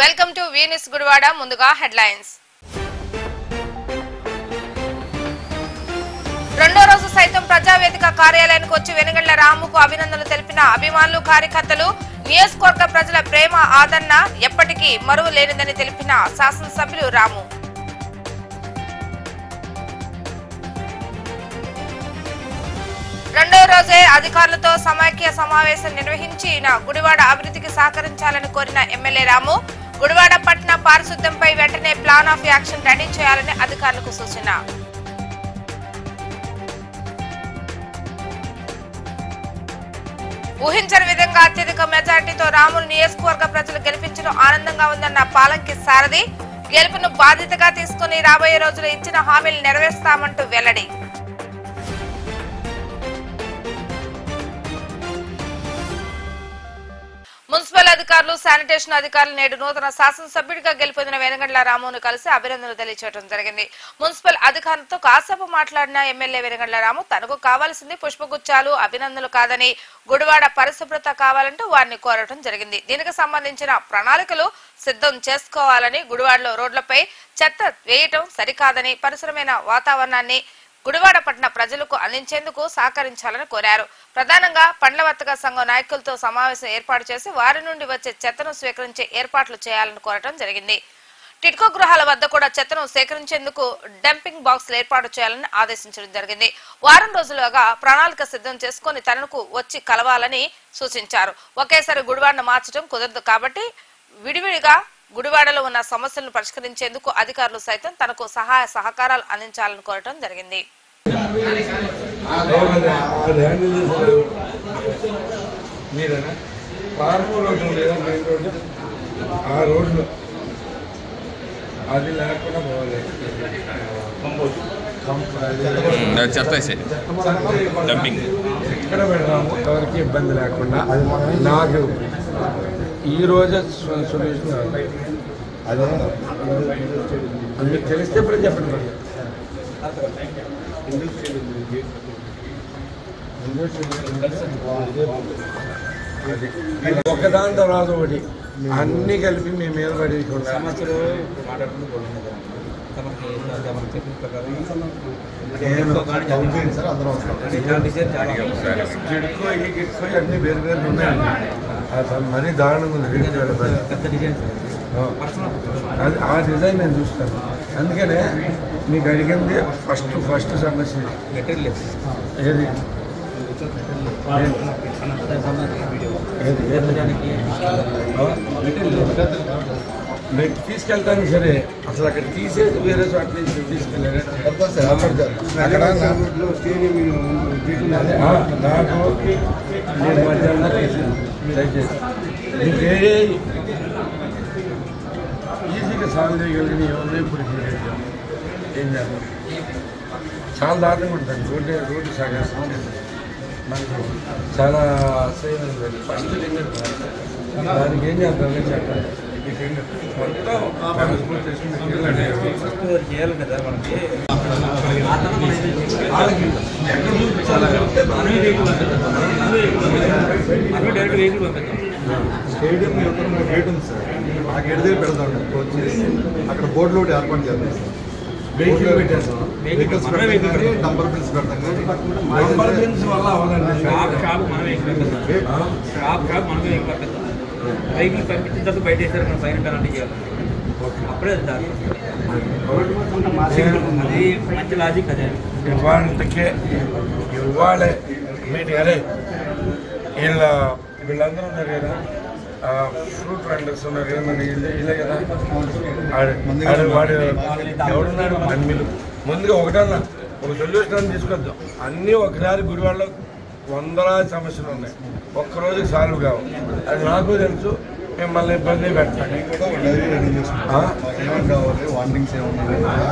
Welcome to వీనిస్ Gudivada. ముందుగా headlines. రెండో రోజు సైతం ప్రజావేదిక కార్యాలయానికి వచ్చి వెనుగళ్ల రాముకు అభినందనలు తెలిపిన అభిమానులు, కార్యకర్తలు. నియోజకవర్గ ప్రజల ప్రేమ ఆదరణ ఎప్పటికీ మరువు లేనిదని తెలిపిన శాసనసభ్యులు రాము. రెండో రోజే అధికారులతో సమైక్య సమావేశం నిర్వహించిన గుడివాడ అభివృద్ధికి సహకరించాలని కోరిన ఎమ్మెల్యే రాము. గుడివాడ పట్టణ పారిశుద్ధ్యంపై వెంటనే ప్లాన్ ఆఫ్ యాక్షన్ రెడీ చేయాలని అధికారులకు సూచన. ఊహించని విధంగా అత్యధిక మెజార్టీతో రాములు నియోజకవర్గ ప్రజలు గెలిపించడం ఆనందంగా ఉందన్న పాలంకి సారథి. గెలుపును బాధ్యతగా తీసుకుని రాబోయే రోజులు ఇచ్చిన హామీలు నెరవేర్స్తామంటూ వెల్లడి. మున్సిపల్ అధికారులు, శానిటేషన్ అధికారులు నేడు నూతన శాసనసభ్యుడిగా గెలుపొందిన వెనుగండ్ల రామును కలిసి అభినందనలు తెలియచేయడం జరిగింది. మున్సిపల్ అధికారులతో కాసేపు మాట్లాడిన ఎమ్మెల్యే వెనుగండ్ల రాము తనకు కావాల్సింది పుష్పగుచ్చాలు, అభినందనలు కాదని గుడివాడ పరిశుభ్రత కావాలంటూ వారిని కోరడం జరిగింది. దీనికి సంబంధించిన ప్రణాళికలు సిద్ధం చేసుకోవాలని, గుడివాడలో రోడ్లపై చెత్త వేయటం సరికాదని, పరిసరమైన వాతావరణాన్ని గుడివాడ పట్టణ ప్రజలకు అందించేందుకు సహకరించాలని కోరారు. ప్రధానంగా పండ్ల వర్తక సంఘం నాయకులతో సమావేశం ఏర్పాటు చేసి వారి నుండి వచ్చే చెత్తను స్వీకరించే ఏర్పాట్లు చేయాలని కోరటం జరిగింది. టిడ్కో గృహాల వద్ద కూడా చెత్తను సేకరించేందుకు డంపింగ్ బాక్సులు ఏర్పాటు చేయాలని ఆదేశించడం జరిగింది. వారం రోజులుగా ప్రణాళిక సిద్ధం చేసుకుని తనకు వచ్చి కలవాలని సూచించారు. ఒకేసారి గుడివాడను మార్చడం కుదరదు కాబట్టి విడివిడిగా గుడివాడలో ఉన్న సమస్యలను పరిష్కరించేందుకు అధికారులు సైతం తనకు సహాయ సహకారాలు అందించాలని కోరటం జరిగింది. ఎక్కడ పెడదాము ఎవరికి ఇబ్బంది లేకుండా నాకు ఈ రోజే సొల్యూషన్ అదే మీకు తెలిస్తే ఇప్పుడు చెప్పండి. ఒకదాని తర్వాత ఒకటి అన్ని కలిపి మేము మీద పడేయకుండా అన్ని వేరు వేరు ఉన్నాయండి. మరీ దారుణంగా ఉంది. అది ఆ డిజైన్ నేను చూస్తాను. అందుకనే మీకు అడిగింది ఫస్ట్ సమస్య ఏది మీకు తీసుకెళ్తాను సరే, అసలు అక్కడ తీసేది వేరే చోట తీసుకెళ్ళారు. అక్కడ నాకు నేను మధ్యాహ్నం దయచేసి మీకు ఈజీగా సాల్వ్ చేయగలిగిన ఎవరు ఇప్పుడు ఏం చేస్తాం. చాలా దారుణంగా ఉంటుంది. రోడ్డు సాగేస్తాం మనకు చాలా ఫస్ట్ దానికి ఏం చేద్దాం చెప్పాలి. చేయాలి కదా మనకి. స్టేడియం గేట్ ఉంది సార్, ఆ గేట్ దగ్గర పెడతాం. వచ్చేసి అక్కడ బోర్డులో ఒకటి ఏర్పాటు చేద్దాం సార్. వెహికల్ పెట్టేస్తాం, వెహికల్స్ పెడతాం, నంబర్ బిల్స్ పెడతాం. కానీ నంబర్ బిల్స్ వల్ల అవ్వదండి. వెహికల్ పంపించిన తర్వాత బయట వేసారు, మనం ఫైన్ పెనాల్టీ చేయాలి. అప్పుడే అది మంచి లాజిక్. అదే ఇవ్వాలే మీటింగ్. అదే వీళ్ళందరూ ఉన్నారు కదా, ఫ్రూట్ వెండర్స్ ఉన్నారు కదా, మన ఇల్లే కదా. వాడు ఎవడున్నాడు అన్నిలు ముందుగా ఒకటన్నా ఒక సొల్యూషన్ తీసుకొద్దాం. అన్నీ ఒకసారి గుడివాడలో వందలాది సమస్యలు ఉన్నాయి, ఒక్కరోజు సాల్వ్ కావు. అది నాకు తెలుసు. మిమ్మల్ని ఇబ్బంది పెట్టండి,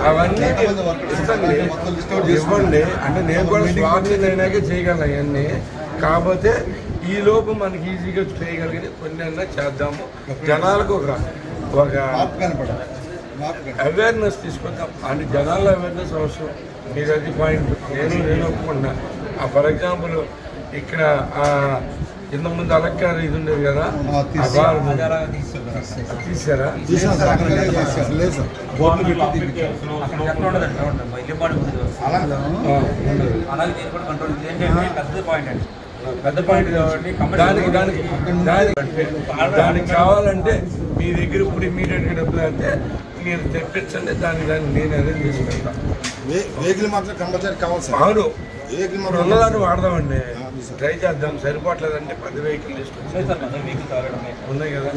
అవన్నీ ఇవ్వండి. అంటే నేను కూడా స్వాధీనం అయినాకే చేయగలను అవన్నీ. కాకపోతే ఈ లోపు మనకి ఈజీగా చేయగలిగితే కొన్ని అన్నా చేద్దాము. జనాలకు ఒక అవేర్నెస్ తీసుకొద్దాం. అంటే జనాల్లో అవేర్నెస్ అవసరం. మీరు అది పాయింట్ నేను ఒప్పుకుంటున్నా. ఫర్ ఎగ్జాంపుల్ ఇక్కడ ఇంతకుముందు అలక్కారు ఇది ఉండేది కదా తీసారా పెద్ద పాయింట్ దానికి కావాలంటే మీ దగ్గర ఇప్పుడు ఇమీడియట్గా డబ్బులు అంటే మీరు తెప్పించండి దాన్ని నేను అరేంజ్ చేసి పెడతాను. వెహికల్ మాత్రం కంపల్సరీ కావాలి సార్. అవును ఉన్నదాన్ని వాడదామండి, ట్రై చేద్దాం. సరిపోవట్లేదంటే పెద్ద వెహికల్ తీసుకొచ్చి ఉన్నాయి కదా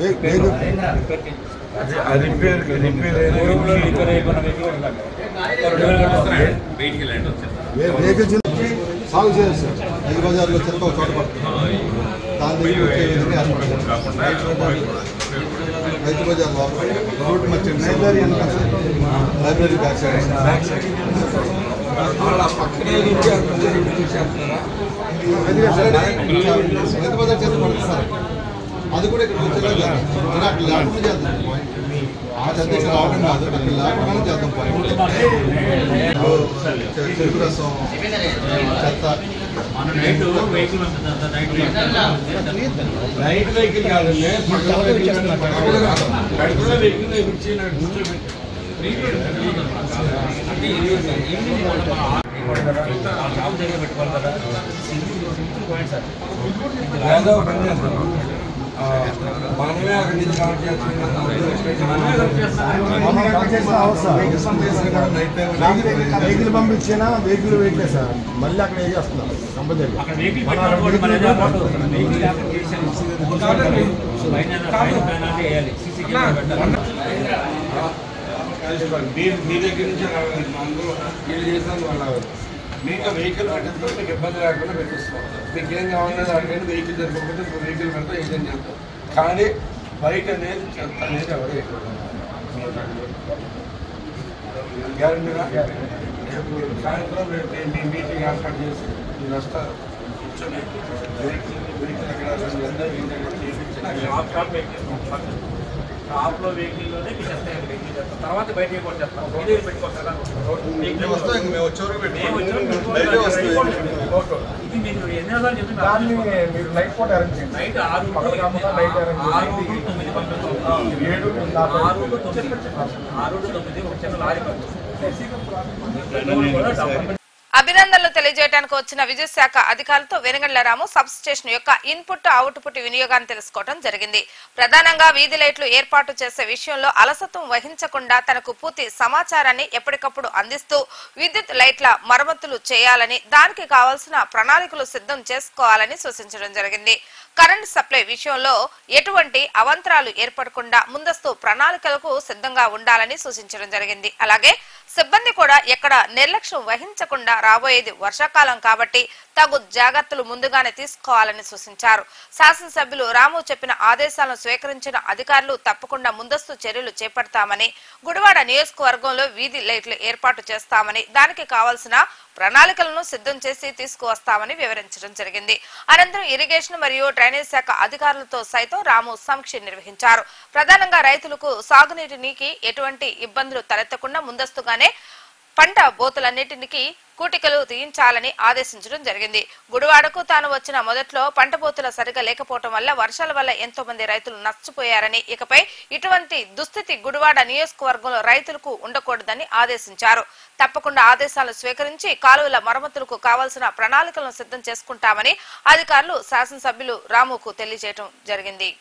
అది రిపేర్ సాగు చేయాలి సార్. రైతు బజార్లో చెత్త ఒక చోట పడుతుంది, దాని దగ్గర రైతు బజార్ రోడ్డు మధ్య library library back side Rythu Bazar చెత్త పడుతుంది సార్. అది కూడా ఇక్కడ వచ్చేలా అక్కడ లేకుండా చేద్దాం. ఆ చెత్త ఇక్కడ రావడం కాదు, అక్కడ లేకుండా చేద్దాం. చెరుకు రసం చెత్త నైట్ వెహికల్ కాదండి, ఏదో పని చేస్తాం మనమే అక్కడి నుంచి కనెక్ట్ వెహికల్ పంపించినా వెహికల్ వెయిట్లే సార్. మళ్ళీ అక్కడ ఏం చేస్తున్నాం కంపల్సరీ మీ దగ్గర నుంచి అందరూ వీళ్ళు చేస్తాను వాళ్ళ మీకు వెహికల్ పెట్టించుకుంటే మీకు ఇబ్బంది లేకుండా పెట్టిస్తాం. మీకు ఏం కావాలనేది అక్కడ వెహికల్ జరగకపోతే వెహికల్ పెడతాం, ఏదైనా చేస్తాం. కానీ బయట అనేది చెత్త అనేది ఎవరు గ్యారంటీగా సాయంత్రం మీ మీటింగ్ ఏర్పాటు చేసి మీరు వస్తారు, కూర్చొని వెహికల్ షాప్లో వెహికల్లోనే మీకు చెప్తాను, తర్వాత బయట కూడా చెప్తాం. పెట్టుకోవచ్చు ఇది మీరు ఎన్ని రోజులు చెప్తున్నారు? నైట్ 6 to 9 ఒక చిన్న లారీ అభినందనలు తెలియజేయడానికి వచ్చిన విద్యుత్ శాఖ అధికారులతో వెనుగండ్ల రాము సబ్ స్టేషన్ యొక్క ఇన్పుట్ అవుట్పుట్ వినియోగాన్ని తెలుసుకోవడం జరిగింది. ప్రధానంగా వీధి లైట్లు ఏర్పాటు చేసే విషయంలో అలసత్వం వహించకుండా తనకు పూర్తి సమాచారాన్ని ఎప్పటికప్పుడు అందిస్తూ విద్యుత్ లైట్ల మరమ్మతులు చేయాలని, దానికి కావాల్సిన ప్రణాళికలు సిద్ధం చేసుకోవాలని సూచించడం జరిగింది. కరెంట్ సప్లై విషయంలో ఎటువంటి అవంతరాలు ఏర్పడకుండా ముందస్తు ప్రణాళికలకు సిద్ధంగా ఉండాలని సూచించడం జరిగింది. అలాగే సిబ్బంది కూడా ఎక్కడ నిర్లక్ష్యం వహించకుండా రాబోయేది వర్షాకాలం కాబట్టి తగు జాగ్రత్తలు ముందుగానే తీసుకోవాలని సూచించారు. శాసనసభ్యులు రాము చెప్పిన ఆదేశాలను స్వీకరించిన అధికారులు తప్పకుండా ముందస్తు చర్యలు చేపడతామని, గుడివాడ నియోజకవర్గంలో వీధి లైట్లు ఏర్పాటు చేస్తామని, దానికి కావాల్సిన ప్రణాళికలను సిద్ధం చేసి తీసుకువస్తామని వివరించడం జరిగింది. అనంతరం ఇరిగేషన్ మరియు డ్రైనేజ్ శాఖ అధికారులతో సైతం రాము సమీక్ష నిర్వహించారు. ప్రధానంగా రైతులకు సాగునీటికి ఎటువంటి ఇబ్బందులు తలెత్తకుండా ముందస్తుగానే పంట బోతులన్నింటికి కూటికలు తీయించాలని ఆదేశించడం జరిగింది. గుడివాడకు తాను వచ్చిన మొదట్లో పంట బోతుల సరిగా లేకపోవడం వల్ల వర్షాల వల్ల ఎంతో మంది రైతులు నష్టపోయారని, ఇకపై ఇటువంటి దుస్థితి గుడివాడ నియోజకవర్గంలో రైతులకు ఉండకూడదని ఆదేశించారు. తప్పకుండా ఆదేశాలను స్వీకరించి కాలువల మరమ్మతులకు కావాల్సిన ప్రణాళికలను సిద్ధం చేసుకుంటామని అధికారులు శాసనసభ్యులు రాముకు తెలియజేయడం జరిగింది.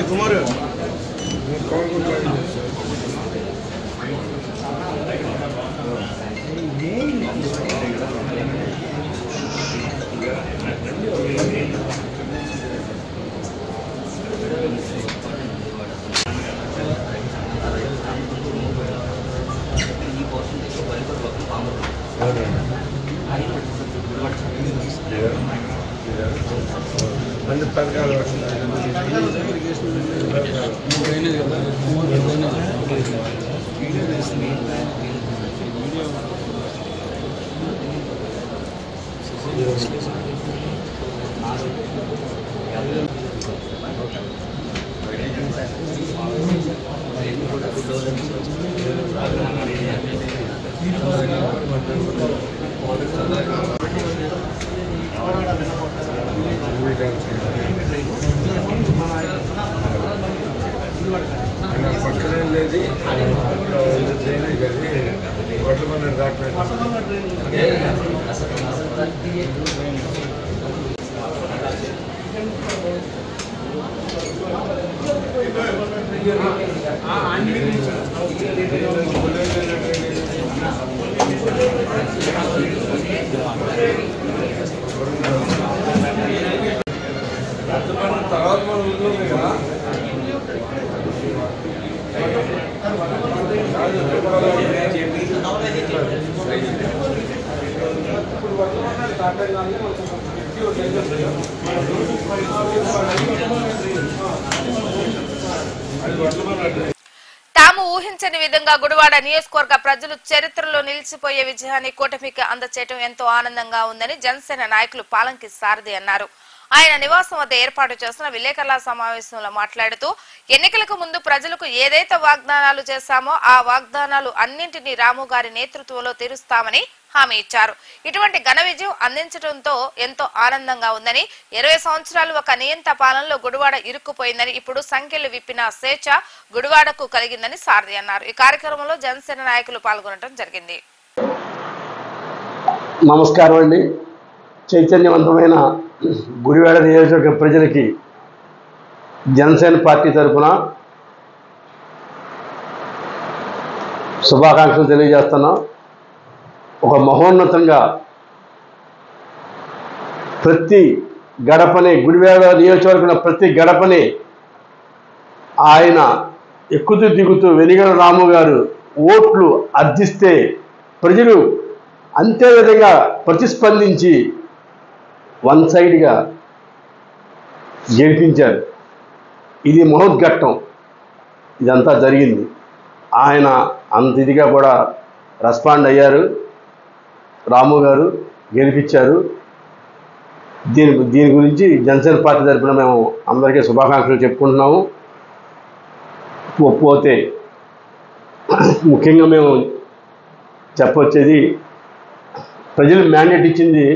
కుమార్ అన్ని పథకాలు పక్కనే లేదు వడ్ల మన డాక్టర్ తర్వాత మనం ఉంటుంది కదా తాము ఊహించని విధంగా గుడివాడ నియోజకవర్గ ప్రజలు చరిత్రలో నిలిచిపోయే విజయాన్ని కూటమికి అందచేయడం ఎంతో ఆనందంగా ఉందని జనసేన నాయకులు పాలంకి సారథి అన్నారు. ఆయన నివాసం వద్ద ఏర్పాటు చేసిన విలేకరుల సమావేశంలో మాట్లాడుతూ ఎన్నికలకు ముందు ప్రజలకు ఏదైతే వాగ్దానాలు చేశామో ఆ వాగ్దానాలు అన్నింటినీ రాము గారి నేతృత్వంలో తీరుస్తామని హామీ ఇచ్చారు. ఇటువంటి ఘన విజయం అందించడంతో ఎంతో ఆనందంగా ఉందని, 20 సంవత్సరాలు ఒక నియంత పాలనలో గుడివాడ ఇరుక్కుపోయిందని, ఇప్పుడు సంఖ్యలు విప్పిన స్వేచ్ఛ గుడివాడకు కలిగిందని సారథి అన్నారు. ఈ కార్యక్రమంలో జనసేన నాయకులు పాల్గొనడం జరిగింది. నమస్కారం అండి. చైతన్యవంతమైన గుడివాడ నియోజకవర్గ ప్రజలకి జనసేన పార్టీ తరఫున శుభాకాంక్షలు తెలియజేస్తున్నాం. ఒక మహోన్నతంగా ప్రతి గడపని గుడివాడ నియోజకవర్గంలో ప్రతి గడపని ఆయన ఎక్కుతూ దిగుతూ వెనిగల రాము గారు ఓట్లు అర్థిస్తే ప్రజలు అంతే విధంగా ప్రతిస్పందించి వన్ సైడ్గా గెలిపించారు. ఇది మహోద్ఘట్టం. ఇదంతా జరిగింది. ఆయన అంత ఇదిగా కూడా రెస్పాండ్ అయ్యారు. రాము గారు గెలిపించారు. దీని గురించి జనసేన పార్టీ తరఫున మేము అందరికీ శుభాకాంక్షలు చెప్పుకుంటున్నాము. పోతే ముఖ్యంగా మేము చెప్పొచ్చేది, ప్రజలు మ్యాండేట్ ఇచ్చింది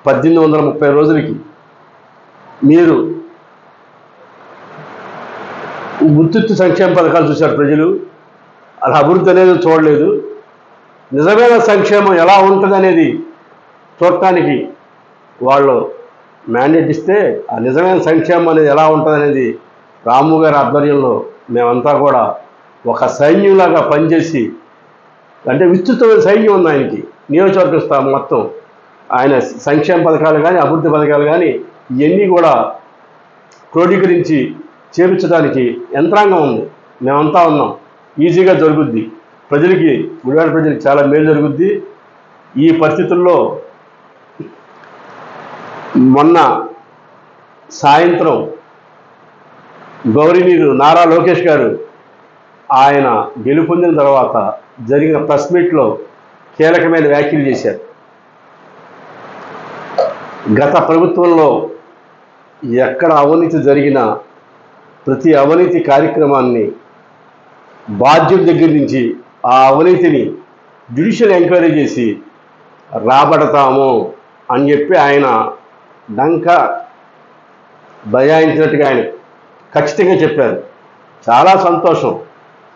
1830 రోజులకి. మీరు ఉత్తుత్తి సంక్షేమ పథకాలు చూశారు ప్రజలు, అలా అభివృద్ధి అనేది చూడలేదు. నిజమైన సంక్షేమం ఎలా ఉంటుంది అనేది చూడటానికి వాళ్ళు మ్యాండేట్ ఇస్తే ఆ నిజమైన సంక్షేమం అనేది ఎలా ఉంటుంది అనేది రాము గారి ఆధ్వర్యంలో మేమంతా కూడా ఒక సైన్యంలాగా పనిచేసి, అంటే విస్తృతమైన సైన్యం ఉంది ఆయనకి, నియోజకవర్గ మొత్తం ఆయన సంక్షేమ పథకాలు కానీ అభివృద్ధి పథకాలు కానీ ఇవన్నీ కూడా క్రోడీకరించి చేర్చడానికి యంత్రాంగం ఉంది. మేమంతా ఉన్నాం. ఈజీగా జరుగుద్ది. ప్రజలకి, గుడివాడ ప్రజలకి చాలా మేలు జరుగుద్ది. ఈ పరిస్థితుల్లో మొన్న సాయంత్రం గౌరవనీయులు నారా లోకేష్ గారు ఆయన గెలుపొందిన తర్వాత జరిగిన ప్రెస్ మీట్లో కీలకమైన వ్యాఖ్యలు చేశారు. గత ప్రభుత్వంలో ఎక్కడ అవినీతి జరిగినా ప్రతి అవినీతి కార్యక్రమాన్ని బాధ్యుల దగ్గర నుంచి ఆ అవినీతిని జ్యుడిషియల్ ఎంక్వైరీ చేసి రాబడతాము అని చెప్పి ఆయన డంకా బయాయించినట్టుగా ఆయన ఖచ్చితంగా చెప్పారు. చాలా సంతోషం.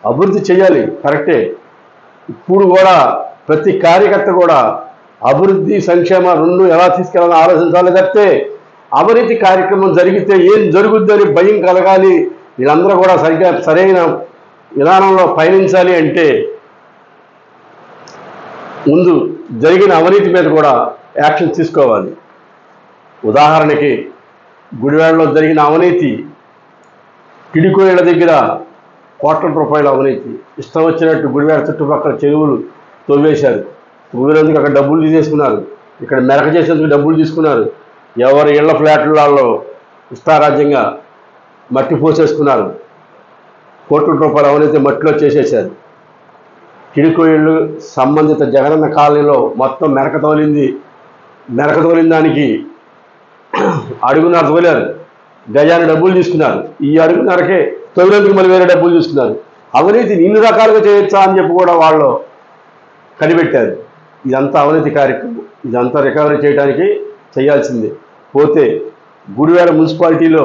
అభివృద్ధి చేయాలి, కరెక్టే. ఇప్పుడు కూడా ప్రతి కార్యకర్త కూడా అభివృద్ధి సంక్షేమ రెండు ఎలా తీసుకెళ్ళాలని ఆలోచించాలి తప్పితే అవినీతి కార్యక్రమం జరిగితే ఏం జరుగుద్దని భయం కలగాలి. వీళ్ళందరూ కూడా సరైన విధానంలో పయనించాలి అంటే ముందు జరిగిన అవినీతి మీద కూడా యాక్షన్ తీసుకోవాలి. ఉదాహరణకి గుడివాడలో జరిగిన అవినీతి, కిడికోయిల దగ్గర కోట్ల రూపాయల అవినీతి, ఇష్టం వచ్చినట్టు గుడివాడ చుట్టుపక్కల చెరువులు తవ్వేశారు. తవ్వినందుకు అక్కడ డబ్బులు తీసేసుకున్నారు. ఇక్కడ మెరక చేసేందుకు డబ్బులు తీసుకున్నారు. ఎవరి ఇళ్ల ఫ్లాట్లలో ఇష్టారాజ్యంగా మట్టి పోసేసుకున్నారు. కోట్ల రూపాయలు అవినీతి మట్టిలో చేసేశారు. కిడికోయిళ్ళు సంబంధిత జగనన్న కాలనీలో మొత్తం మెరకతోలిన దానికి అడుగున్నర తోలారు. గజాన్ని డబ్బులు తీసుకున్నారు. ఈ అడుగున్నరకే తొలినందుకు మళ్ళీ వేరే డబ్బులు తీసుకున్నారు. అవినీతిని ఇన్ని రకాలుగా చేయొచ్చా అని చెప్పి కూడా వాళ్ళు కనిపెట్టారు. ఇదంతా అవినీతి కార్యక్రమం. ఇదంతా రికవరీ చేయడానికి చేయాల్సిందే. పోతే గుడివాడ మున్సిపాలిటీలో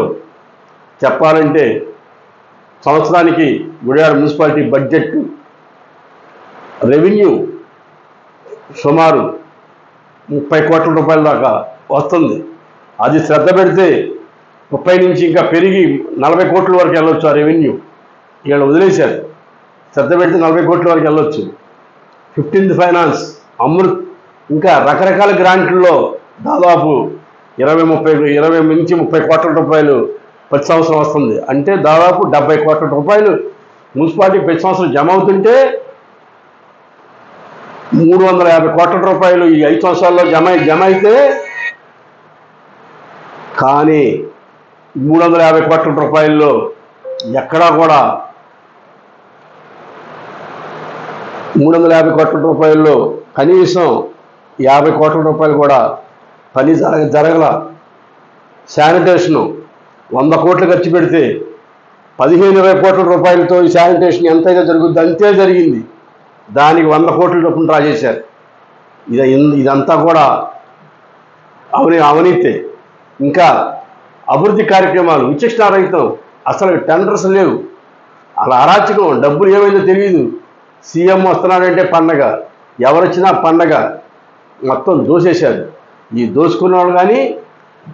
చెప్పాలంటే సంవత్సరానికి గుడివాడ మున్సిపాలిటీ బడ్జెట్ రెవెన్యూ సుమారు 30 కోట్ల రూపాయల దాకా వస్తుంది. అది శ్రద్ధ పెడితే 30 నుంచి ఇంకా పెరిగి 40 కోట్ల వరకు వెళ్ళొచ్చు. ఆ రెవెన్యూ వీళ్ళు వదిలేశారు. శ్రద్ధ పెడితే 40 కోట్ల వరకు వెళ్ళొచ్చు. 15th ఫైనాన్స్, అమృత్, ఇంకా రకరకాల గ్రాంట్లలో దాదాపు 20 నుంచి 30 కోట్ల రూపాయలు ప్రతి సంవత్సరం వస్తుంది. అంటే దాదాపు 70 కోట్ల రూపాయలు మున్సిపాలిటీ ప్రతి సంవత్సరం జమ అవుతుంటే 350 కోట్ల రూపాయలు ఈ 5 సంవత్సరాల్లో జమ అయితే, కానీ 350 కోట్ల రూపాయల్లో ఎక్కడా కూడా 350 కోట్ల రూపాయల్లో కనీసం 50 కోట్ల రూపాయలు కూడా పని జరగల. శానిటేషను 100 కోట్లు ఖర్చు పెడితే 15-20 కోట్ల రూపాయలతో ఈ శానిటేషన్ ఎంతైతే జరుగుద్ది అంతే జరిగింది. దానికి 100 కోట్ల చొప్పున డ్రా చేశారు. ఇదంతా కూడా అవినీతే. ఇంకా అభివృద్ధి కార్యక్రమాలు విచక్షణారహితం. అసలు టెండర్స్ లేవు. అలా అరాచకం. డబ్బులు ఏమైందో తెలియదు. సీఎం వస్తున్నాడంటే పండగ, ఎవరొచ్చినా పండగ. మొత్తం దోసేశారు. ఈ దోసుకున్న వాళ్ళు కానీ,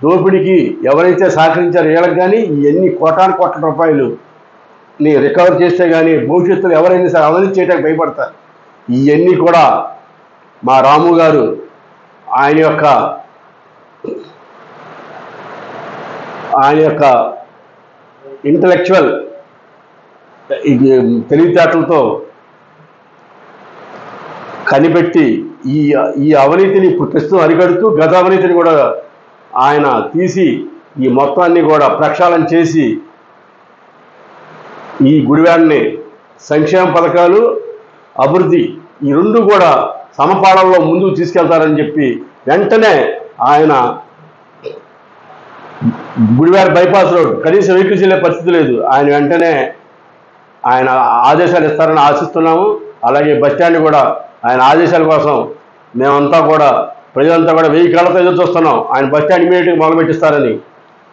దోపిడీకి ఎవరైతే సహకరించారో వీళ్ళకి కానీ ఇవన్నీ కోటాను కోట్ల రూపాయలు ని రికవర్ చేస్తే కానీ భవిష్యత్తులో ఎవరైనా సరే అవినీతి చేయడానికి భయపడతారు. ఇవన్నీ కూడా మా రాము గారు ఆయన యొక్క ఇంటలెక్చువల్ తెలివితేటలతో కనిపెట్టి ఈ అవినీతిని ప్రస్తుతం అరికడుతూ గత అవినీతిని కూడా ఆయన తీసి ఈ మొత్తాన్ని కూడా ప్రక్షాళన చేసి ఈ గుడివాడని సంక్షేమ పథకాలు, అభివృద్ధి ఈ రెండు కూడా సమపాళల్లో ముందుకు తీసుకెళ్తారని చెప్పి వెంటనే ఆయన గుడివాడ బైపాస్ రోడ్ కనీసం వెహికల్స్ వెళ్ళే పరిస్థితి లేదు. ఆయన వెంటనే ఆయన ఆదేశాలు ఇస్తారని ఆశిస్తున్నాము. అలాగే బస్టాండ్ కూడా ఆయన ఆదేశాల కోసం మేమంతా కూడా ప్రజలంతా కూడా 1000 కళ్ళతో ఎదురు చూస్తున్నాం. ఆయన బస్టాండ్ ఇమీడియట్గా మొదలుపెట్టిస్తారని,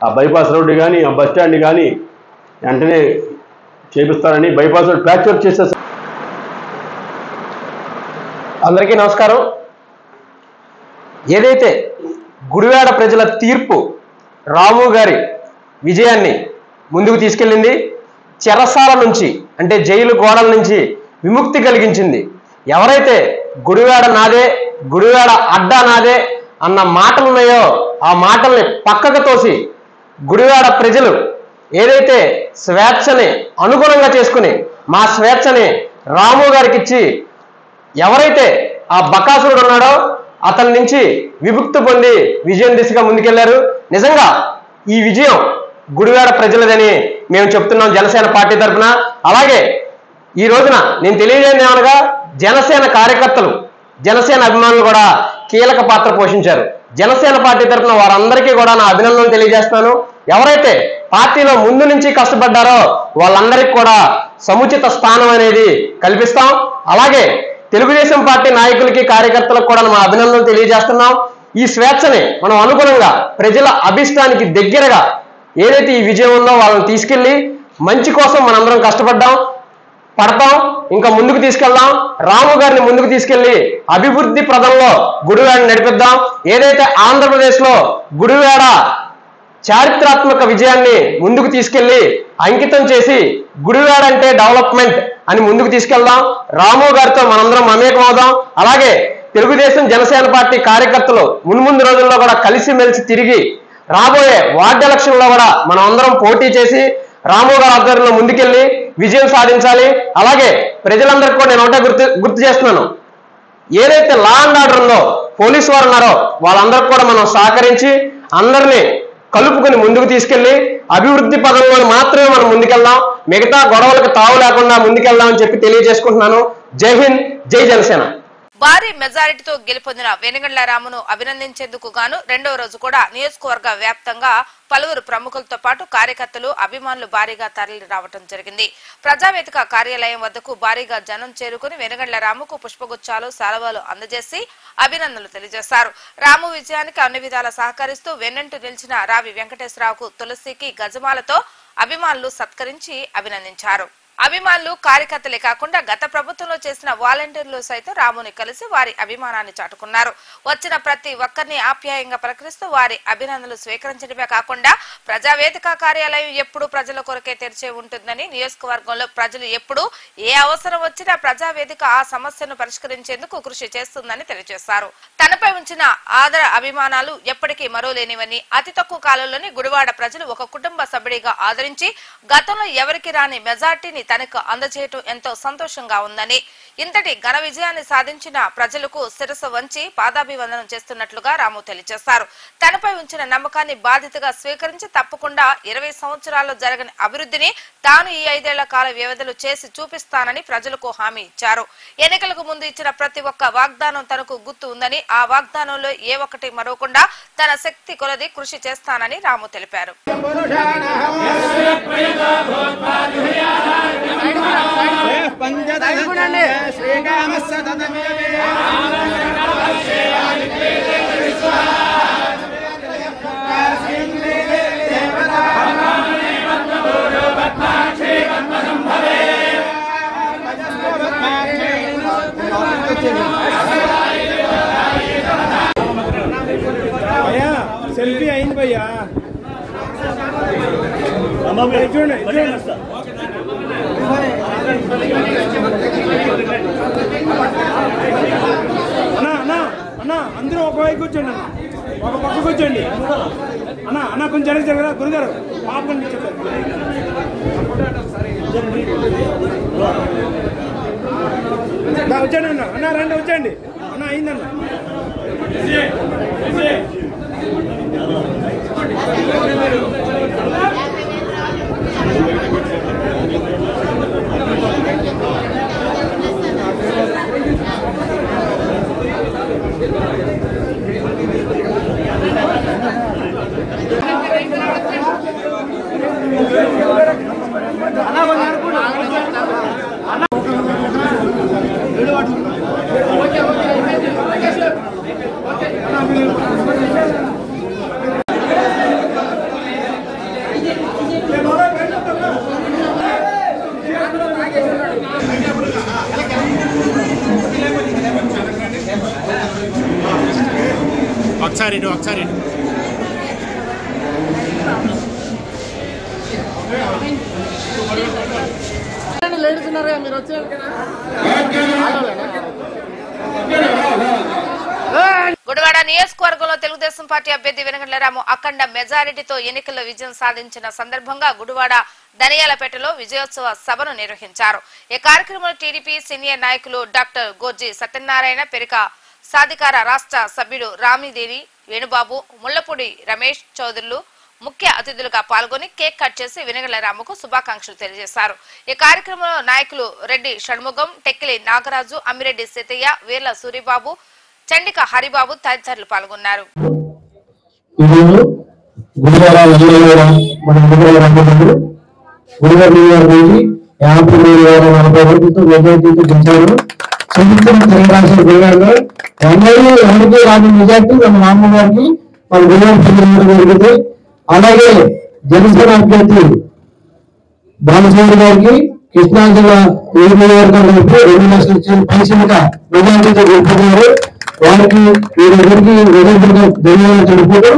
ఆ బైపాస్ రోడ్డు కానీ ఆ బస్టాండ్ కానీ వెంటనే చేపిస్తారని, బైపాస్ రోడ్ ప్యాచ్ వర్క్ చేస్తే. అందరికీ నమస్కారం. ఏదైతే గుడివాడ ప్రజల తీర్పు రాము గారి విజయాన్ని ముందుకు తీసుకెళ్ళింది, చెరసాల నుంచి అంటే జైలు గోడల నుంచి విముక్తి కలిగించింది. ఎవరైతే గుడివాడ నాదే, గుడివాడ అడ్డా నాదే అన్న మాటలు ఉన్నాయో ఆ మాటల్ని పక్కకు తోసి గుడివాడ ప్రజలు ఏదైతే స్వేచ్ఛని అనుగుణంగా చేసుకుని మా స్వేచ్ఛని రాము గారికి ఇచ్చి ఎవరైతే ఆ బకాసురుడు ఉన్నాడో అతని నుంచి విముక్తి పొంది విజయం దిశగా ముందుకెళ్లారు. నిజంగా ఈ విజయం గుడివాడ ప్రజలదని మేము చెప్తున్నాం జనసేన పార్టీ తరఫున. అలాగే ఈ రోజున నేను తెలియజేయడం ఏమనగా జనసేన కార్యకర్తలు, జనసేన అభిమానులు కూడా కీలక పాత్ర పోషించారు. జనసేన పార్టీ తరఫున వారందరికీ కూడా నా అభినందనలు తెలియజేస్తాను. ఎవరైతే పార్టీలో ముందు నుంచి కష్టపడ్డారో వాళ్ళందరికీ కూడా సముచిత స్థానం అనేది కల్పిస్తాం. అలాగే తెలుగుదేశం పార్టీ నాయకులకి, కార్యకర్తలకు కూడా మా అభినందనలు తెలియజేస్తున్నాం. ఈ స్వేచ్ఛని మనం అనుగుణంగా ప్రజల అభిష్టానికి దగ్గరగా ఏదైతే ఈ విజయం ఉందో వాళ్ళని తీసుకెళ్లి మంచి కోసం మనందరం పడతాం, ఇంకా ముందుకు తీసుకెళ్దాం. రాము గారిని ముందుకు తీసుకెళ్లి అభివృద్ధి ప్రదంలో గుడివాడని నడిపిద్దాం. ఏదైతే ఆంధ్రప్రదేశ్లో గుడివాడ చారిత్రాత్మక విజయాన్ని ముందుకు తీసుకెళ్లి అంకితం చేసి గుడివాడ అంటే డెవలప్మెంట్ అని ముందుకు తీసుకెళ్దాం. రాము గారితో మనందరం మమేకమవుదాం. అలాగే తెలుగుదేశం జనసేన పార్టీ కార్యకర్తలు మున్ముందు రోజుల్లో కూడా కలిసిమెలిసి తిరిగి రాబోయే వార్డు ఎలక్షన్లో కూడా మనం అందరం పోటీ చేసి రాము గారి ఆధ్వర్యంలో ముందుకెళ్లి విజయం సాధించాలి. అలాగే ప్రజలందరికీ కూడా నేను ఒకటే గుర్తు చేస్తున్నాను, ఏదైతే లా అండ్ ఆర్డర్ ఉందో పోలీసు వారు ఉన్నారో వాళ్ళందరికీ కూడా మనం సహకరించి అందరినీ కలుపుకొని ముందుకు తీసుకెళ్లి అభివృద్ధి పదంలో మాత్రమే మనం ముందుకెళ్దాం, మిగతా గొడవలకు తావు లేకుండా ముందుకెళ్దాం అని చెప్పి తెలియజేసుకుంటున్నాను. జై హింద్, జై జనసేన. భారీ మెజారిటీతో గెలుపొందిన వెనుగండ్ల రామును అభినందించేందుకు గాను రెండవ రోజు కూడా నియోజకవర్గ వ్యాప్తంగా పలువురు ప్రముఖులతో పాటు కార్యకర్తలు, అభిమానులు భారీగా తరలి రావడం జరిగింది. ప్రజావేదిక కార్యాలయం వద్దకు భారీగా జనం చేరుకుని వెనుగండ్ల రాముకు పుష్పగుచ్చాలు, శాలువాలు అందజేసి అభినందనలు తెలియజేశారు. రాము విజయానికి అన్ని విధాలా సహకరిస్తూ వెన్నంటూ నిలిచిన రావి వెంకటేశ్వరరావుకు తులసికి గజమాలతో అభిమానులు సత్కరించి అభినందించారు. అభిమానులు, కార్యకర్తలే కాకుండా గత ప్రభుత్వంలో చేసిన వాలంటీర్లు సైతం రాముని కలిసి వారి అభిమానాన్ని చాటుకున్నారు. వచ్చిన ప్రతి ఒక్కరిని ఆప్యాయంగా పలకరిస్తూ వారి అభినందనలు స్వీకరించడమే కాకుండా ప్రజావేదిక కార్యాలయం ఎప్పుడూ ప్రజల కొరకే తెరిచే ఉంటుందని, నియోజకవర్గంలో ప్రజలు ఎప్పుడు ఏ అవసరం వచ్చినా ప్రజావేదిక ఆ సమస్యను పరిష్కరించేందుకు కృషి చేస్తుందని తెలియజేశారు. తనపై ఉంచిన ఆదర అభిమానాలు ఎప్పటికీ మరోలేనివని, అతి తక్కువ కాలంలోనే గుడివాడ ప్రజలు ఒక కుటుంబ సభ్యుడిగా ఆదరించి గతంలో ఎవరికి రాని మెజార్టీని తనకు అందజేయటం ఎంతో సంతోషంగా ఉందని, ఇంతటి ఘన విజయాన్ని సాధించిన ప్రజలకు శిరస్సు వంచి పాదాభివందనం చేస్తున్నట్లుగా రాము తెలియజేశారు. తనపై ఉంచిన నమ్మకాన్ని బాధ్యతగా స్వీకరించి తప్పకుండా 20 సంవత్సరాల్లో జరగని అభివృద్ధిని తాను ఈ 5 ఏళ్ల కాల వ్యవధిలో చేసి చూపిస్తానని ప్రజలకు హామీ ఇచ్చారు. ఎన్నికలకు ముందు ఇచ్చిన ప్రతి ఒక్క వాగ్దానం తనకు గుర్తు ఉందని, ఆ వాగ్దానంలో ఏ ఒక్కటి మరవకుండా తన శక్తి కొలది కృషి చేస్తానని రాము తెలిపారు. సెల్ఫీ అయింది భయ్యా. చూడండి అన్నా అందరూ ఒకవైపు కూర్చోండి, ఒక పక్క కూర్చోండి అన్నా కొంచెం జరగరా గురుగారు, పాప కనిపించారు. వచ్చాడు అన్నా రండి, వచ్చండి అన్నా, అయిందన్నా. ఒకసారి మీరు వచ్చారు కదా. గుడివాడ నియోజకవర్గంలో తెలుగుదేశం పార్టీ అభ్యర్థి వెనుగండ్ల రాము అఖండ మెజారిటీతో ఎన్నికల్లో విజయం సాధించిన సందర్భంగా గుడివాడ దనియాలపేటలో విజయోత్సవ సభను నిర్వహించారు. ఈ కార్యక్రమంలో టీడీపీ సీనియర్ నాయకులు డాక్టర్ గోర్జీ సత్యనారాయణ, పెరిక సాధికార రాష్ట్ర సభ్యుడు రామిదేవి, వేణుబాబు, ముళ్లపూడి రమేష్ చౌదరులు ముఖ్య అతిథులుగా పాల్గొని కేక్ కట్ చేసి వెనుగండ్ల రాముకు శుభాకాంక్షలు తెలియజేశారు. ఈ కార్యక్రమంలో నాయకులు రెడ్డి షణ్ముగం, టెక్కిలి నాగరాజు, అమ్మిరెడ్డి సీతయ్య, వీర్ల సూరిబాబు, చండిక హరిబాబు తదితరులు పాల్గొన్నారు. అలాగే జనసేన అభ్యర్థి బాలచంద్ర గారికి కృష్ణా జిల్లా నియోజకవర్గం 2 లక్షల పైసలుగా మెజార్టీతో గెలుపుతున్నారు. వారికి వీరందరికీ ధన్యవాదాలు తెలుపుతూ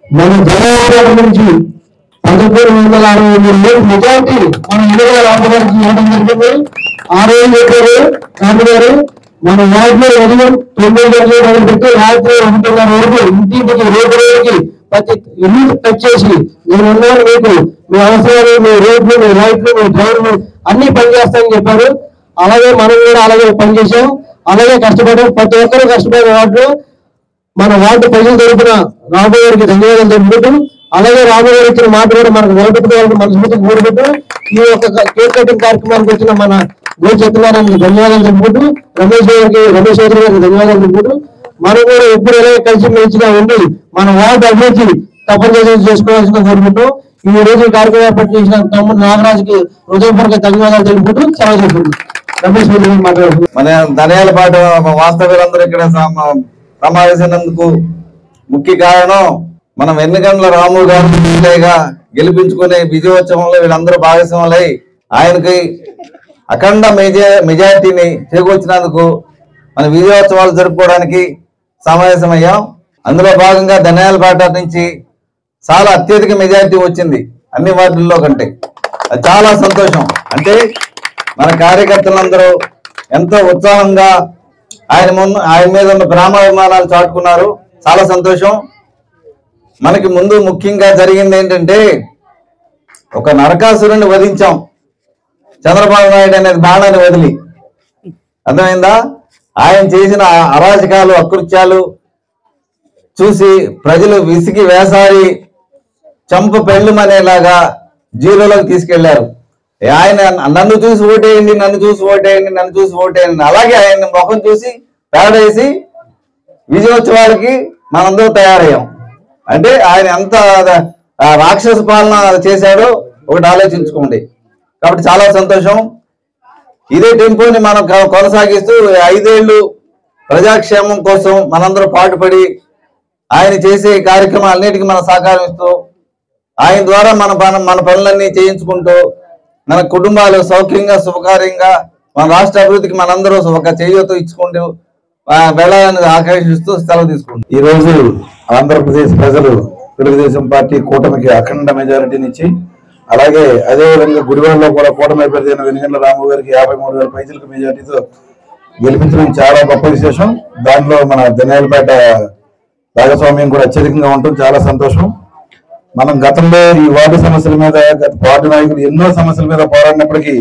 మన జనవరి నుంచి 1163 మెజార్టీ మన ఎన్నికల రామగారికి ఇవ్వడం జరిగింది. ఆ రోజు చెప్పారు రామగారు, మన వార్డులో ఉదయం 9 గంటలు మొదలుపెట్టి రాత్రి 1:30 వరకు ఇంటింటికి రోజుకి ప్రతి ఇల్లు టచ్ చేసి నేను ఉన్నాను, మీకు మీ అవసరాలు, మీ రోడ్లు, మీ లైట్లు, మీ డ్రైవర్లు అన్ని పనిచేస్తామని చెప్పారు. అలాగే మనం కూడా అలాగే పనిచేసాం, అలాగే కష్టపడాం. ప్రతి ఒక్కరూ కష్టపడే వాటిలో మన వార్డు ప్రజల తరపున రాము గారికి ధన్యవాదాలు తెలుపుకుంటూ, అలాగే రాము గారు ఇచ్చిన మాట కూడా మనకు నిలబెట్టుకోవాలని మనస్ఫూర్తిగా కోరుకుంటూ, ఈ యొక్క కేక్ కటింగ్ కార్యక్రమానికి వచ్చిన మన గోల్ సత్యనారాయణకి ధన్యవాదాలు తెలుపుకుంటూ, రమేష్ చౌదరి గారికి ధన్యవాదాలు తెలుపుకుంటూ, మనం కూడా ఎప్పుడు ఎలాగే కలిసి మెలిసిగా ఉండి మన వార్డు అభివృద్ధి తప్పనిసరిగా చేసుకోవాల్సిన కోరుకుంటూ, ఈ రోజు కార్యక్రమం ఏర్పాటు చేసిన తమ్ముడు నాగరాజుకి హృదయపూర్వక ధన్యవాదాలు తెలుపుకుంటూ సెలవు తీసుకుంటున్నాం. రమేష్ మాట్లాడుతున్నాం. మన ధన్యాలపాట వాస్తవ్యులందరూ ఇక్కడ సమావేశమైనందుకు ముఖ్య కారణం మనం వెన్నగండ్ల రాము గారిగా గెలిపించుకునే విజయోత్సవంలో వీళ్ళందరూ భాగస్వాములై ఆయనకి అఖండ మెజారిటీని చేకూర్చినందుకు మన విజయోత్సవాలు జరుపుకోవడానికి సమావేశమయ్యాం. అందులో భాగంగా ధన్యాలపాట నుంచి చాలా అత్యధిక మెజారిటీ వచ్చింది అన్ని వార్డుల్లో కంటే. అది చాలా సంతోషం. అంటే మన కార్యకర్తలందరూ ఎంతో ఉత్సాహంగా ఆయన మీద ఉన్న ప్రేమాభిమానాలు చాటుకున్నారు. చాలా సంతోషం. మనకి ముందు ముఖ్యంగా జరిగింది ఏంటంటే, ఒక నరకాసురుని వధించాం చంద్రబాబు నాయుడు అనేది బాణాన్ని వదిలి. అర్థమైందా? ఆయన చేసిన అరాచకాలు అకృత్యాలు చూసి ప్రజలు విసిగి వేసారి చంప పెళ్ళుమనేలాగా జీరోలోకి తీసుకెళ్లారు. ఆయన నన్ను చూసి ఓటేయండి, నన్ను చూసి ఓటేయండి, నన్ను చూసి ఓటేయండి. అలాగే ఆయన ముఖం చూసి పేడేసి విజయోత్సవాలకి మనందరూ తయారయ్యాం. అంటే ఆయన ఎంత రాక్షస పాలన చేశాడో ఒకటి ఆలోచించుకోండి. కాబట్టి చాలా సంతోషం. ఇదే టెంపోని మనం కొనసాగిస్తూ 5 ఏళ్ళు ప్రజాక్షేమం కోసం మనందరూ పాటుపడి ఆయన చేసే కార్యక్రమాలన్నిటికీ మనం సహకారం ఇస్తూ, ఆయన ద్వారా మన పనులన్నీ చేయించుకుంటూ, మన కుటుంబాలు సౌఖ్యంగా శుభకార్యంగా మన రాష్ట్ర అభివృద్ధికి మనందరూ ఒక చేయూత ఇచ్చుకుంటూ వెళ్ళాలని ఆకాంక్షిస్తూ సెలవు తీసుకుంటాం. ఈ రోజు ఆంధ్రప్రదేశ్ ప్రజలు తెలుగుదేశం పార్టీ కూటమికి అఖండ మెజారిటీనిచ్చి, అలాగే అదేవిధంగా గుడివాడలో కూడా కూటమి అభ్యర్థి అయిన వెనుగండ్ల రాము గారికి 53,000 పైసలకు మెజారిటీతో గెలిపించడం చాలా గొప్ప విశేషం. దానిలో మన ధన్యాలపేట భాగస్వామ్యం కూడా అత్యధికంగా ఉండటం చాలా సంతోషం. మనం గతంలో ఈ వార్డు సమస్యల మీద గత పార్టీ నాయకులు ఎన్నో సమస్యల మీద పోరాడినప్పటికీ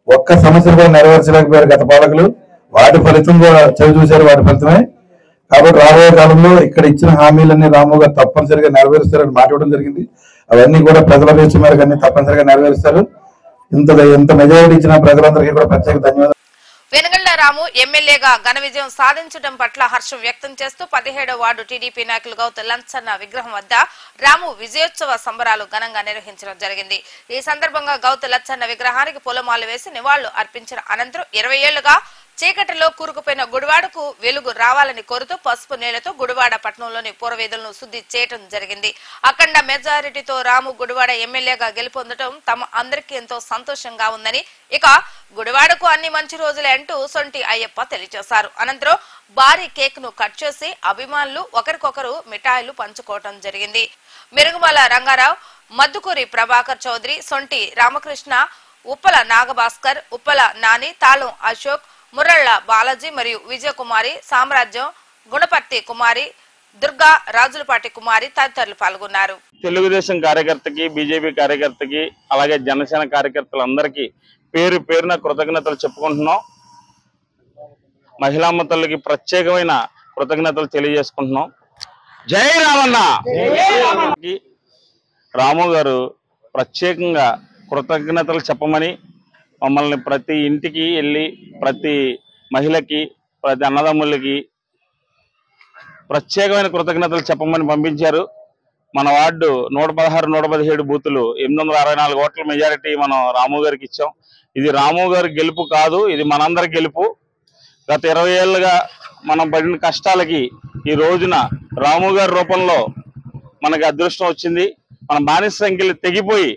ఒక్క సమస్యలు కూడా నెరవేర్చలేకపోయారు గత పాలకులు. వాటి ఫలితం కూడా చవి చూశారు, వాటి ఫలితమే. కాబట్టి రాబోయే కాలంలో ఇక్కడ ఇచ్చిన హామీలన్నీ రాము గారు తప్పనిసరిగా నెరవేరుస్తారని మాట ఇవ్వడం జరిగింది. అవన్నీ కూడా ప్రజల అభిష్ట మేరకు అన్ని తప్పనిసరిగా నెరవేరుస్తారు. ఇంత మెజారిటీ ఇచ్చిన ప్రజలందరికీ కూడా ప్రత్యేక ధన్యవాదాలు. వెనుగండ్ల రాము ఎమ్మెల్యేగా ఘన విజయం సాధించడం పట్ల హర్షం వ్యక్తం చేస్తూ 17వ వార్డు టీడీపీ నాయకులు గౌత లంచన్న విగ్రహం వద్ద రాము విజయోత్సవ సంబరాలు ఘనంగా నిర్వహించడం జరిగింది. ఈ సందర్భంగా గౌత లచ్చన్న విగ్రహానికి పూలమాలలు వేసి నివాళులు అర్పించిన అనంతరం 20 ఏళ్లుగా చీకటిలో కూరుకుపోయిన గుడివాడకు వెలుగు రావాలని కోరుతూ పసుపు నీళ్లతో గుడివాడ పట్టణంలోని పూర్వవేదులను శుద్ధి చేయడం జరిగింది. అఖండ మెజారిటీతో రాము గుడివాడ ఎమ్మెల్యేగా గెలుపొందడం తమ అందరికీ ఎంతో సంతోషంగా ఉందని, ఇక గుడివాడకు అన్ని మంచి రోజులే అంటూ సొంటి అయ్యప్ప తెలియజేశారు. అనంతరం భారీ కేక్ ను కట్ చేసి అభిమానులు ఒకరికొకరు మిఠాయిలు పంచుకోవడం జరిగింది. మెరుగుమల రంగారావు, మద్దుకూరి ప్రభాకర్ చౌదరి, సొంటి రామకృష్ణ, ఉప్పల నాగభాస్కర్, ఉప్పల నాని, తాళం అశోక్, మురళ్ల బాలాజీ మరియు విజయకుమారి, సామ్రాజ్యం, గుణపర్తి కుమారి, దుర్గా, రాజులపాటి కుమారి తదితరులు పాల్గొన్నారు. తెలుగుదేశం కార్యకర్తకి, బీజేపీ కార్యకర్తకి, అలాగే జనసేన కార్యకర్తలందరికీ పేరు పేరున కృతజ్ఞతలు చెప్పుకుంటున్నాం. మహిళా తల్లికి ప్రత్యేకమైన కృతజ్ఞతలు తెలియజేసుకుంటున్నాం. జై రామన్న. రాము గారు ప్రత్యేకంగా కృతజ్ఞతలు చెప్పమని మమ్మల్ని ప్రతి ఇంటికి వెళ్ళి ప్రతి మహిళకి, ప్రతి అన్నదమ్ములకి ప్రత్యేకమైన కృతజ్ఞతలు చెప్పమని పంపించారు. మన వార్డు 116, 117 బూతులు 864 ఓట్ల మెజారిటీ మనం రాము గారికి ఇచ్చాం. ఇది రాము గారి గెలుపు కాదు, ఇది మనందరి గెలుపు. గత 20 ఏళ్ళుగా మనం పడిన కష్టాలకి ఈ రోజున రాము గారి రూపంలో మనకి అదృష్టం వచ్చింది. మన బానిస సంఖ్యలు తెగిపోయి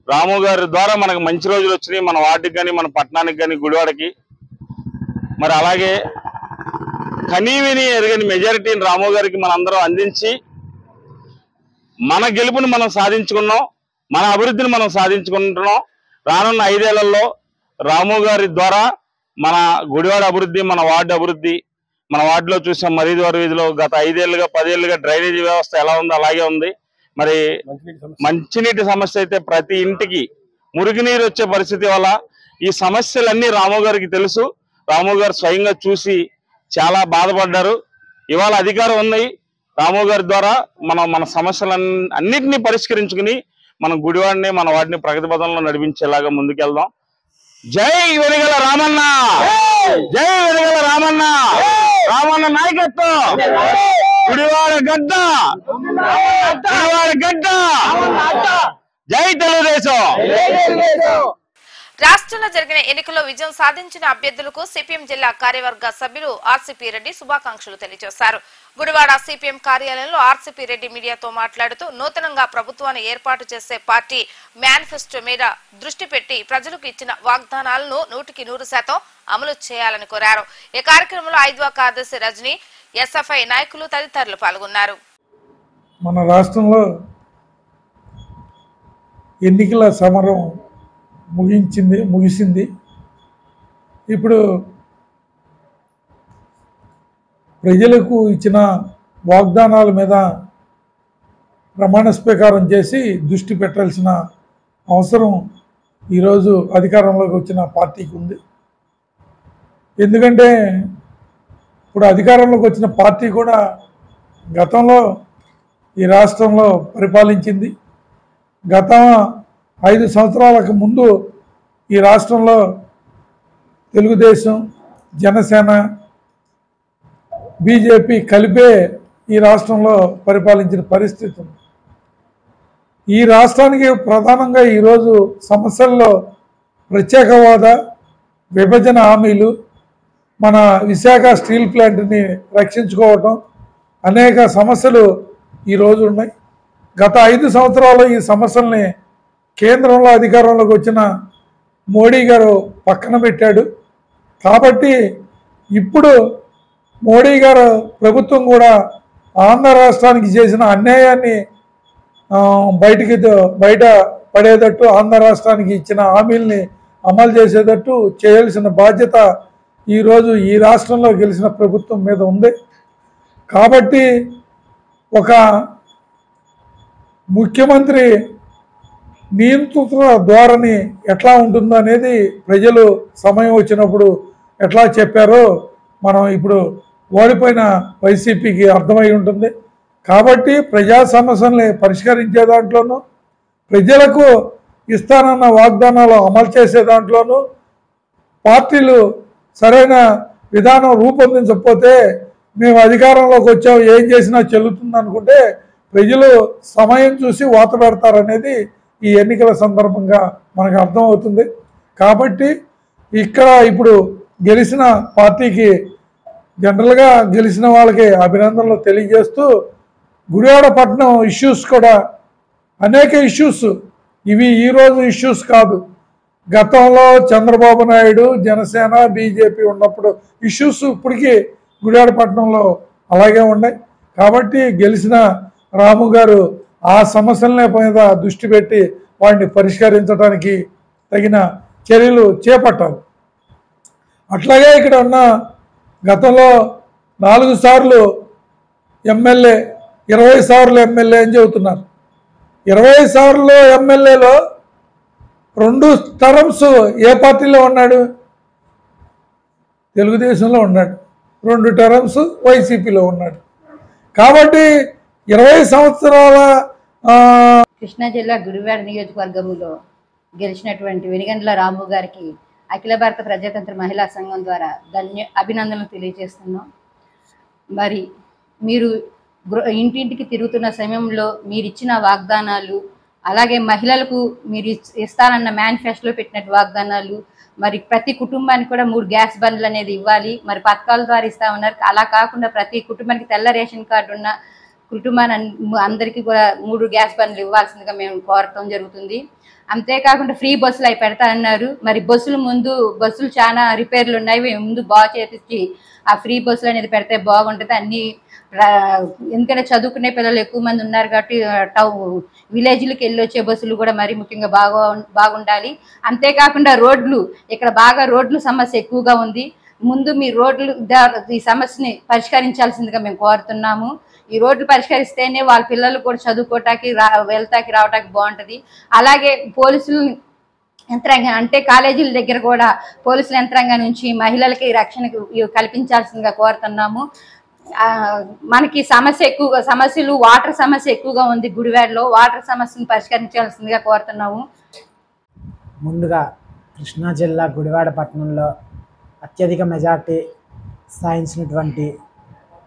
రాము గారి ద్వారా మనకు మంచి రోజులు వచ్చినాయి. మన వార్డుకి కానీ, మన పట్టణానికి కానీ, గుడివాడకి. మరి అలాగే కనీవిని ఎరగని మెజారిటీని రాము గారికి మనందరం అందించి మన గెలుపుని మనం సాధించుకున్నాం, మన అభివృద్ధిని మనం సాధించుకుంటున్నాం. రానున్న 5 ఏళ్లలో రాము గారి ద్వారా మన గుడివాడ అభివృద్ధి, మన వార్డు అభివృద్ధి, మన వార్డులో చూసాం మరీద్వార వీధిలో గత 5 ఏళ్ళుగా 10 ఏళ్ళుగా డ్రైనేజీ వ్యవస్థ ఎలా ఉందో అలాగే ఉంది. మరి మంచినీటి సమస్య అయితే ప్రతి ఇంటికి మురుగునీరు వచ్చే పరిస్థితి వల్ల ఈ సమస్యలన్నీ రాము గారికి తెలుసు. రాము గారు స్వయంగా చూసి చాలా బాధపడ్డారు. ఇవాళ అధికారం ఉంది, రాము గారి ద్వారా మన సమస్యలన్నింటినీ పరిష్కరించుకుని మన గుడివాడిని మన వాడిని ప్రగతి పదంలో నడిపించేలాగా ముందుకెళ్దాం. జై వెలిగల రామన్న, జై వెలిగల రామన్న, రామన్న నాయకత్వం, గుడివాడ గడ్డ, గుడివాడ గడ్డ, జై తెలుగుదేశం. రాష్ట్రంలో జరిగిన ఎన్నికల్లో విజయం సాధించిన అభ్యర్థులకు సిపిఎం జిల్లా కార్యవర్గ సభ్యులు ఆర్సీపీ రెడ్డి శుభాకాంక్షలు తెలియజేశారు. గుడివాడ సిపిఎం కార్యాలయంలో ఆర్సీపీ రెడ్డి మీడియాతో మాట్లాడుతూ నూతనంగా ప్రభుత్వాన్ని ఏర్పాటు చేసే పార్టీ మేనిఫెస్టో మీద దృష్టి పెట్టి ప్రజలకు ఇచ్చిన వాగ్దానాలను 100% అమలు చేయాలని కోరారు. ఈ కార్యక్రమంలో ఐద్వా కార్యదర్శి రజని, ఎస్ఎఫ్ఐ నాయకులు తదితరులు పాల్గొన్నారు. మన రాష్ట్రంలో ఎన్నికల సమరం ముగిసింది. ఇప్పుడు ప్రజలకు ఇచ్చిన వాగ్దానాల మీద ప్రమాణ స్వీకారం చేసి దృష్టి పెట్టాల్సిన అవసరం ఈరోజు అధికారంలోకి వచ్చిన పార్టీకి ఉంది. ఎందుకంటే ఇప్పుడు అధికారంలోకి వచ్చిన పార్టీ కూడా గతంలో ఈ రాష్ట్రంలో పరిపాలించింది. గత 5 సంవత్సరాలకు ముందు ఈ రాష్ట్రంలో తెలుగుదేశం, జనసేన, బీజేపీ కలిపే ఈ రాష్ట్రంలో పరిపాలించిన పరిస్థితి ఉంది. ఈ రాష్ట్రానికి ప్రధానంగా ఈరోజు సమస్యల్లో ప్రత్యేక హోదా, విభజన హామీలు, మన విశాఖ స్టీల్ ప్లాంట్ని రక్షించుకోవటం, అనేక సమస్యలు ఈరోజు ఉన్నాయి. గత 5 సంవత్సరాలు ఈ సమస్యల్ని కేంద్రంలో అధికారంలోకి వచ్చిన మోడీ గారు పక్కన పెట్టాడు. కాబట్టి ఇప్పుడు మోడీ గారు ప్రభుత్వం కూడా ఆంధ్ర రాష్ట్రానికి చేసిన అన్యాయాన్ని బయట పడేటట్టు, ఆంధ్ర రాష్ట్రానికి ఇచ్చిన హామీల్ని అమలు చేసేటట్టు చేయాల్సిన బాధ్యత ఈరోజు ఈ రాష్ట్రంలో గెలిచిన ప్రభుత్వం మీద ఉంది. కాబట్టి ఒక ముఖ్యమంత్రి నియంత్రణ ధోరణి ఎట్లా ఉంటుందో అనేది ప్రజలు సమయం వచ్చినప్పుడు ఎట్లా చెప్పారో మనం ఇప్పుడు ఓడిపోయిన వైసీపీకి అర్థమై ఉంటుంది. కాబట్టి ప్రజా సమస్యల్ని పరిష్కరించే దాంట్లోనూ, ప్రజలకు ఇస్తానన్న వాగ్దానాలు అమలు చేసే దాంట్లోనూ పార్టీలు సరైన విధానం రూపొందించకపోతే మేము అధికారంలోకి వచ్చాం ఏం చేసినా చెల్లుతుంది అనుకుంటే ప్రజలు సమయం చూసి వాత పెడతారనేది ఈ ఎన్నికల సందర్భంగా మనకు అర్థమవుతుంది. కాబట్టి ఇక్కడ ఇప్పుడు గెలిచిన పార్టీకి జనరల్గా గెలిచిన వాళ్ళకి అభినందనలు తెలియజేస్తూ, గుడివాడ పట్టణం ఇష్యూస్ కూడా అనేక ఇష్యూస్, ఇవి ఈరోజు ఇష్యూస్ కాదు. గతంలో చంద్రబాబు నాయుడు, జనసేన, బీజేపీ ఉన్నప్పుడు ఇష్యూస్ ఇప్పటికీ గుడివాడ పట్టణంలో అలాగే ఉన్నాయి. కాబట్టి గెలిచిన రాము గారు ఆ సమస్యల మీద దృష్టి పెట్టి వాటిని పరిష్కరించడానికి తగిన చర్యలు చేపట్టాలి. అట్లాగే ఇక్కడ ఉన్న గతంలో 4 సార్లు ఎమ్మెల్యే, 20 సార్లు ఎమ్మెల్యే అని చెబుతున్నారు. 20 సార్లు ఎమ్మెల్యేలో 2 టర్మ్స్ ఏ పార్టీలో ఉన్నాడు? తెలుగుదేశంలో ఉన్నాడు. 2 టర్మ్స్ వైసీపీలో ఉన్నాడు. కాబట్టి 20 సంవత్సరాల కృష్ణా జిల్లా గుడివాడ నియోజకవర్గంలో గెలిచినటువంటి వెనిగండ్ల రాము గారికి అఖిల భారత ప్రజాతంత్ర మహిళా సంఘం ద్వారా అభినందనలు తెలియజేస్తున్నాం. మరి మీరు ఇంటింటికి తిరుగుతున్న సమయంలో మీరు ఇచ్చిన వాగ్దానాలు, అలాగే మహిళలకు మీరు ఇస్తానన్న మేనిఫెస్టోలో పెట్టినట్టు వాగ్దానాలు, మరి ప్రతి కుటుంబానికి కూడా 3 గ్యాస్ బండ్లు అనేది ఇవ్వాలి, మరి పథకాల ద్వారా ఇస్తామన్నారు. అలా కాకుండా ప్రతి కుటుంబానికి తెల్ల రేషన్ కార్డు ఉన్న కుటుంబాన్ని అందరికీ కూడా 3 గ్యాస్ బండ్లు ఇవ్వాల్సిందిగా మేము కోరటం జరుగుతుంది. అంతేకాకుండా ఫ్రీ బస్సులు అవి పెడతా అన్నారు. మరి బస్సులు చాలా రిపేర్లు ఉన్నాయి, ముందు బాగు చేపించి ఆ ఫ్రీ బస్సులు అనేది పెడితే బాగుంటుంది. అన్ని ఎందుకంటే చదువుకునే పిల్లలు ఎక్కువ మంది ఉన్నారు కాబట్టి విలేజ్లకు వెళ్ళి వచ్చే బస్సులు కూడా మరి ముఖ్యంగా బాగుండాలి. అంతేకాకుండా రోడ్లు, ఇక్కడ బాగా రోడ్లు సమస్య ఎక్కువగా ఉంది. ముందు మీ రోడ్లు ఈ సమస్యని పరిష్కరించాల్సిందిగా మేము కోరుతున్నాము. ఈ రోడ్లు పరిష్కరిస్తేనే వాళ్ళ పిల్లలు కూడా చదువుకోవటానికి వెళ్తాకి రావటానికి బాగుంటుంది. అలాగే పోలీసులు యంత్రాంగం అంటే కాలేజీల దగ్గర కూడా పోలీసుల యంత్రాంగం నుంచి మహిళలకి రక్షణ కల్పించాల్సిందిగా కోరుతున్నాము. మనకి సమస్యలు వాటర్ సమస్య ఎక్కువగా ఉంది. గుడివాడలో వాటర్ సమస్యను పరిష్కరించాల్సిందిగా కోరుతున్నాము. ముందుగా కృష్ణా జిల్లా గుడివాడ పట్టణంలో అత్యధిక మెజార్టీ సాధించినటువంటి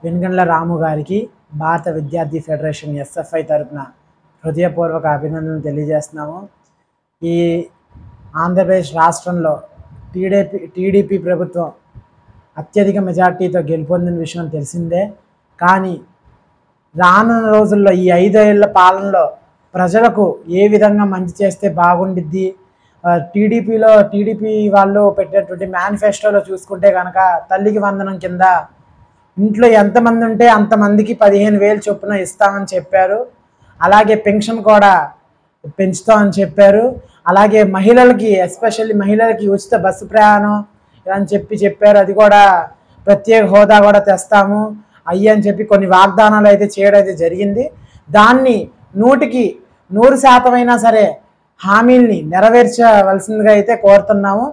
వెనుగండ్ల రాము గారికి భారత విద్యార్థి ఫెడరేషన్ ఎస్ఎఫ్ఐ తరఫున హృదయపూర్వక అభినందనలు తెలియజేస్తున్నాము. ఈ ఆంధ్రప్రదేశ్ రాష్ట్రంలో టీడీపీ ప్రభుత్వం అత్యధిక మెజార్టీతో గెలుపొందిన విషయం తెలిసిందే. కానీ రానున్న రోజుల్లో ఈ 5 ఏళ్ల పాలనలో ప్రజలకు ఏ విధంగా మంచి చేస్తే బాగుండిద్ది, టీడీపీ వాళ్ళు పెట్టేటువంటి మేనిఫెస్టోలో చూసుకుంటే కనుక తల్లికి వందనం కింద ఇంట్లో ఎంతమంది ఉంటే అంతమందికి 15,000 చొప్పున ఇస్తామని చెప్పారు. అలాగే పెన్షన్ కూడా పెంచుతామని చెప్పారు. అలాగే మహిళలకి ఎస్పెషల్లీ మహిళలకి ఉచిత బస్సు ప్రయాణం అని చెప్పారు. అది కూడా ప్రత్యేక హోదా కూడా తెస్తాము అని చెప్పి కొన్ని వాగ్దానాలు అయితే చేయడం అయితే జరిగింది. దాన్ని 100కి 100% అయినా సరే హామీల్ని నెరవేర్చవలసిందిగా అయితే కోరుతున్నాము.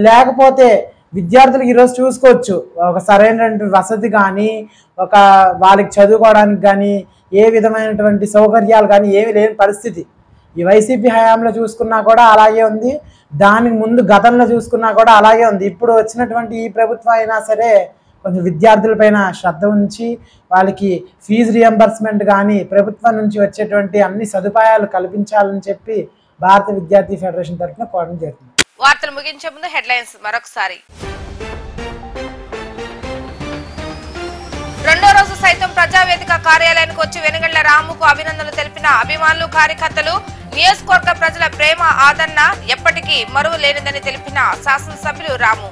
లేకపోతే విద్యార్థులకు ఈరోజు చూసుకోవచ్చు, ఒక సరైనటువంటి వసతి కానీ వాళ్ళకి చదువుకోవడానికి కానీ ఏ విధమైనటువంటి సౌకర్యాలు కానీ ఏమి లేని పరిస్థితి. ఈ వైసీపీ హయాంలో చూసుకున్నా కూడా అలాగే ఉంది, దానికి ముందు గతంలో చూసుకున్నా కూడా అలాగే ఉంది. ఇప్పుడు వచ్చినటువంటి ఈ ప్రభుత్వం అయినా సరే కొంచెం విద్యార్థులపైన శ్రద్ధ ఉంచి వాళ్ళకి ఫీజు రియంబర్స్మెంట్ కానీ ప్రభుత్వం నుంచి వచ్చేటువంటి అన్ని సదుపాయాలు కల్పించాలని చెప్పి భారత విద్యార్థి ఫెడరేషన్ తరఫున కోరడం జరుగుతుంది. వార్తలు ముగించే ముందు హెడ్లైన్స్ మరొకసారి. రెండో రోజు సైతం ప్రజావేదిక కార్యాలయానికి వచ్చి వెనుగండ్ల రాముకు అభినందనలు తెలిపిన అభిమానులు, కార్యకర్తలు. నియోజకవర్గ ప్రజల ప్రేమ ఆదరణ ఎప్పటికీ మరువు లేనిదని తెలిపిన శాసనసభ్యులు రాము.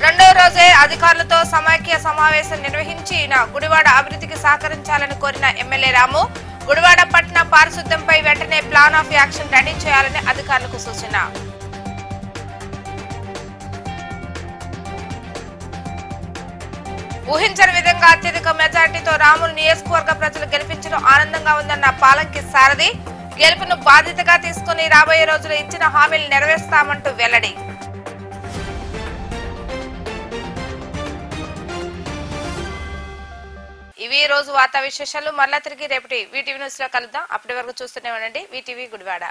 రెండో రోజే అధికారులతో సమైక్య సమావేశం నిర్వహించిన గుడివాడ అభివృద్ధికి సహకరించాలని కోరిన ఎమ్మెల్యే రాము. గుడివాడ పట్టణ పారిశుద్ధ్యంపై వెంటనే ప్లాన్ ఆఫ్ యాక్షన్ రెడీ చేయాలని అధికారులకు సూచన. ఊహించని విధంగా అత్యధిక మెజార్టీతో రాములు నియోజకవర్గ ప్రజలు గెలిపించడం ఆనందంగా ఉందన్న పాలంకి సారథి. గెలుపును బాధ్యతగా తీసుకుని రాబోయే రోజులు ఇచ్చిన హామీలు నెరవేర్స్తామంటూ వెల్లడి. ఇవి ఈ రోజు వార్తా విశేషాలు. మరలా తిరిగి రేపటి వీటీవీ న్యూస్ లో కలుద్దాం. అప్పటి వరకు చూస్తూనే ఉండండి వీటీవీ గుడివాడ.